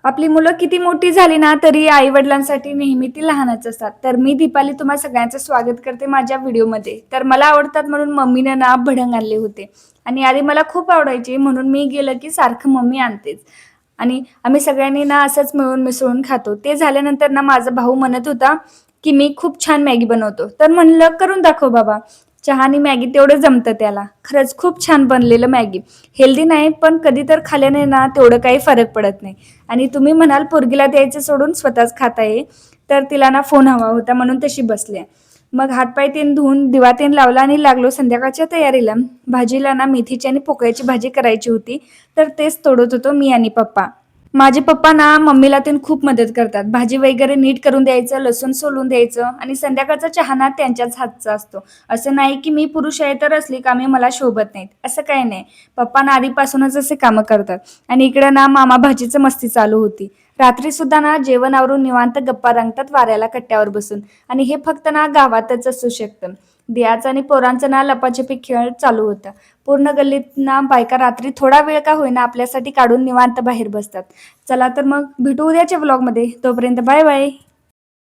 आपली मुलं किती मोठी झाली ना तरी आई-वडिलांसाठी नेहमी ती लहानच असतात. तर मी दीपाली तुम्हा सगळ्यांचं स्वागत करते माझ्या व्हिडिओमध्ये. तर मला आवडतात म्हणून मम्मीने ना भडंग आणले होते आणि आधी मला खूप आवडायचे म्हणून मी गेलं की सारखं मम्मी आणतेच आणि आम्ही सगळ्यांनी ना असंच मिळून मिसळून खातो. ते झाल्यानंतर ना माझा भाऊ म्हणत होता, की मी खूप छान मॅगी बनवतो. तर म्हणलं करून दाखव बाबा. चहा आणि मॅगी तेवढं जमतं त्याला. खरंच खूप छान बनलेलं मॅगी. हेल्दी नाही पण कधी तर खाल्ल्याने ना तेवढं काही फरक पडत नाही. आणि तुम्ही म्हणाल पोरगीला द्यायचं सोडून स्वतःच खाता ये, तर तिला ना फोन हवा होता म्हणून तशी बसली. मग हातपाय तेन धुवून दिवा तेन लावला आणि लागलो संध्याकाळच्या तयारीला. भाजीला ना मेथीची आणि पोकळ्याची भाजी करायची होती, तर तेच तोडत होतो मी आणि पप्पा. माझे पप्पा ना मम्मीला तेन खूप मदत करतात. भाजी वगैरे नीट करून द्यायचं, लसूण सोलून द्यायचं आणि संध्याकाळचा चहा ना त्यांच्याच हातचा असतो. असं नाही की मी पुरुष आहे तर असली कामे मला शोभत नाहीत, असं काही नाही. पप्पा ना आधीपासूनच असे कामं करतात आणि इकडे ना मामा भाजीचं मस्ती चालू होती. रात्री सुद्धा ना जेवण आवरून निवांत गप्पा रंगतात वाऱ्याला कट्ट्यावर बसून आणि हे फक्त ना गावातच असू शकतं. दियाचा आणि पोरांचा ना लपाछपी खेळ चालू होता. पूर्ण गल्लीत ना बायका रात्री थोडा वेळ का होईना आपल्यासाठी काढून निवांत बाहेर बसतात. चला तर मग भेटू उद्याच्या व्लॉगमध्ये. तोपर्यंत बाय बाय.